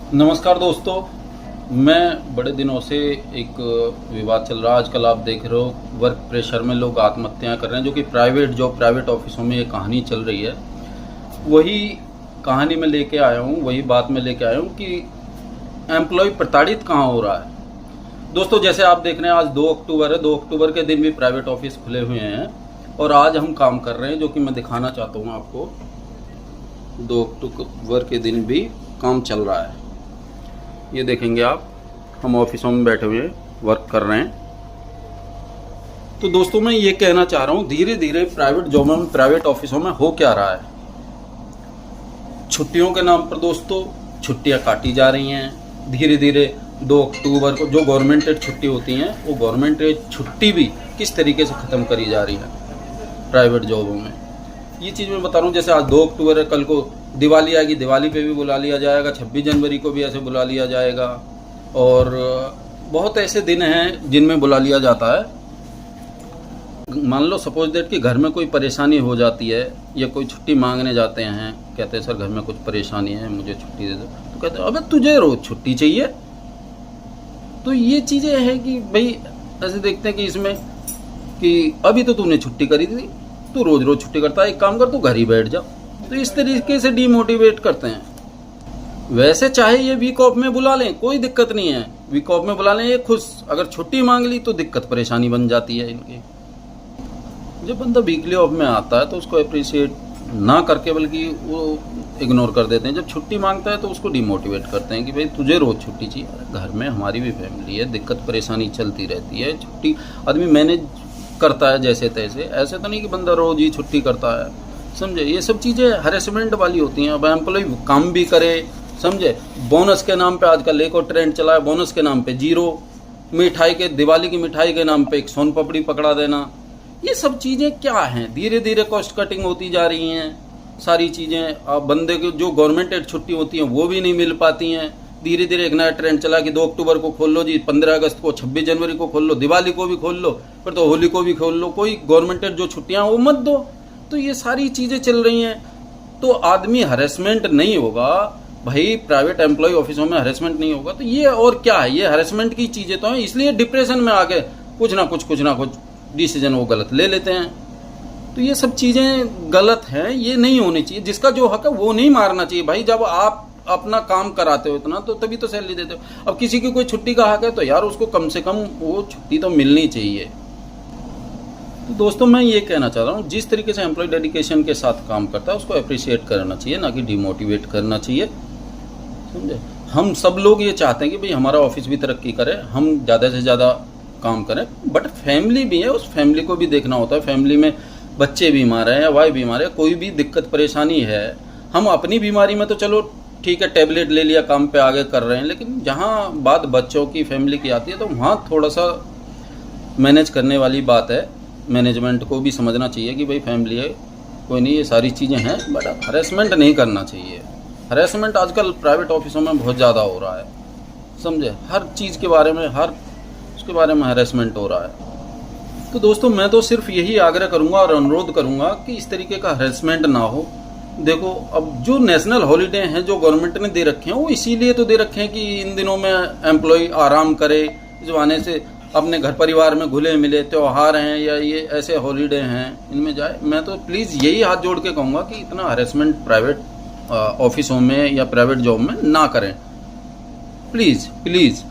नमस्कार दोस्तों। मैं बड़े दिनों से एक विवाद चल रहा है। आजकल आप देख रहे हो वर्क प्रेशर में लोग आत्महत्याएं कर रहे हैं, जो कि प्राइवेट जॉब प्राइवेट ऑफिसों में ये कहानी चल रही है। वही कहानी में लेके आया हूँ, वही बात में लेके आया हूँ कि एम्प्लॉय प्रताड़ित कहाँ हो रहा है। दोस्तों, जैसे आप देख रहे हैं आज 2 अक्टूबर है। 2 अक्टूबर के दिन भी प्राइवेट ऑफिस खुले हुए हैं और आज हम काम कर रहे हैं, जो कि मैं दिखाना चाहता हूँ आपको। 2 अक्टूबर के दिन भी काम चल रहा है। ये देखेंगे आप, हम ऑफिसों में बैठे हुए वर्क कर रहे हैं। तो दोस्तों, मैं ये कहना चाह रहा हूँ, धीरे धीरे प्राइवेट जॉबों में प्राइवेट ऑफिसों में हो क्या रहा है। छुट्टियों के नाम पर दोस्तों छुट्टियां काटी जा रही हैं। धीरे धीरे 2 अक्टूबर को जो गवर्नमेंटेड छुट्टी होती हैं, वो गवर्नमेंटेड छुट्टी भी किस तरीके से ख़त्म करी जा रही है प्राइवेट जॉबों में। ये चीज़ मैं बता रहा हूँ। जैसे आज 2 अक्टूबर है, कल को दिवाली आएगी, दिवाली पे भी बुला लिया जाएगा, 26 जनवरी को भी ऐसे बुला लिया जाएगा, और बहुत ऐसे दिन हैं जिनमें बुला लिया जाता है। मान लो सपोज दैट कि घर में कोई परेशानी हो जाती है या कोई छुट्टी मांगने जाते हैं, कहते हैं सर घर में कुछ परेशानी है, मुझे छुट्टी दे दो। तो कहते हैं अबे तुझे रोज़ छुट्टी चाहिए। तो ये चीज़ें हैं कि भाई ऐसे देखते हैं कि इसमें कि अभी तो तूने छुट्टी करी थी, तू रोज रोज छुट्टी करता है, एक काम कर तू घर ही बैठ जा। तो इस तरीके से डीमोटिवेट करते हैं। वैसे चाहे ये वीक ऑफ में बुला लें, कोई दिक्कत नहीं है, वीक ऑफ में बुला लें, ये खुश। अगर छुट्टी मांग ली तो दिक्कत परेशानी बन जाती है इनकी। जब बंदा वीकली ऑफ में आता है तो उसको अप्रिशिएट ना करके बल्कि वो इग्नोर कर देते हैं। जब छुट्टी मांगता है तो उसको डिमोटिवेट करते हैं कि भाई तुझे रोज़ छुट्टी चाहिए। घर में हमारी भी फैमिली है, दिक्कत परेशानी चलती रहती है। छुट्टी आदमी मैनेज करता है जैसे तैसे, ऐसे तो नहीं कि बंदा रोज ही छुट्टी करता है, समझे। ये सब चीज़ें हरेसमेंट वाली होती हैं। अब एम्प्लॉय काम भी करे, समझे। बोनस के नाम पे आजकल एक और ट्रेंड चला है, बोनस के नाम पे 0, मिठाई के दिवाली की मिठाई के नाम पे एक सोन पापड़ी पकड़ा देना। ये सब चीज़ें क्या हैं। धीरे धीरे कॉस्ट कटिंग होती जा रही हैं सारी चीज़ें। अब बंदे की जो गवर्नमेंटेड छुट्टी होती हैं वो भी नहीं मिल पाती हैं। धीरे धीरे एक नया ट्रेंड चला कि 2 अक्टूबर को खोल लो जी, 15 अगस्त को, 26 जनवरी को खोल लो, दिवाली को भी खोल लो, फिर तो होली को भी खोल लो, कोई गवर्नमेंटेड जो छुट्टियां वो मत दो। तो ये सारी चीज़ें चल रही हैं। तो आदमी हरेसमेंट नहीं होगा भाई, प्राइवेट एम्प्लॉय ऑफिसों में हरेसमेंट नहीं होगा तो ये और क्या है। ये हरेसमेंट की चीज़ें तो हैं, इसलिए डिप्रेशन में आके कुछ ना कुछ डिसीजन वो गलत ले लेते हैं। तो ये सब चीज़ें गलत हैं, ये नहीं होनी चाहिए। जिसका जो हक है वो नहीं मारना चाहिए भाई। जब आप अपना काम कराते हो इतना, तो तभी तो सैलरी देते हो। अब किसी की कोई छुट्टी का हक है तो यार उसको कम से कम वो छुट्टी तो मिलनी चाहिए। तो दोस्तों, मैं ये कहना चाह रहा हूँ, जिस तरीके से एम्प्लॉय डेडिकेशन के साथ काम करता है उसको अप्रिशिएट करना चाहिए, ना कि डिमोटिवेट करना चाहिए, समझे। हम सब लोग ये चाहते हैं कि भाई हमारा ऑफिस भी तरक्की करे, हम ज़्यादा से ज़्यादा काम करें, बट फैमिली भी है, उस फैमिली को भी देखना होता है। फैमिली में बच्चे बीमार हैं या वाइफ बीमार है, कोई भी दिक्कत परेशानी है, हम अपनी बीमारी में तो चलो ठीक है टैबलेट ले लिया, काम पे आगे कर रहे हैं, लेकिन जहाँ बात बच्चों की फैमिली की आती है तो वहाँ थोड़ा सा मैनेज करने वाली बात है। मैनेजमेंट को भी समझना चाहिए कि भाई फैमिली है, कोई नहीं, ये सारी चीज़ें हैं, बट हरेसमेंट नहीं करना चाहिए। हरेसमेंट आजकल प्राइवेट ऑफिसों में बहुत ज़्यादा हो रहा है, समझे। हर चीज़ के बारे में, हर उसके बारे में हरेसमेंट हो रहा है। तो दोस्तों, मैं तो सिर्फ यही आग्रह करूँगा और अनुरोध करूँगा कि इस तरीके का हरेसमेंट ना हो। देखो, अब जो नेशनल हॉलीडे हैं जो गवर्नमेंट ने दे रखे हैं, वो इसीलिए तो दे रखे हैं कि इन दिनों में एम्प्लॉय आराम करे, इस बहाने से अपने घर परिवार में घुले मिले। त्यौहार हैं या ये ऐसे हॉलीडे हैं, इनमें जाए। मैं तो प्लीज़ यही हाथ जोड़ के कहूँगा कि इतना हरेसमेंट प्राइवेट ऑफिसों में या प्राइवेट जॉब में ना करें, प्लीज़ प्लीज़।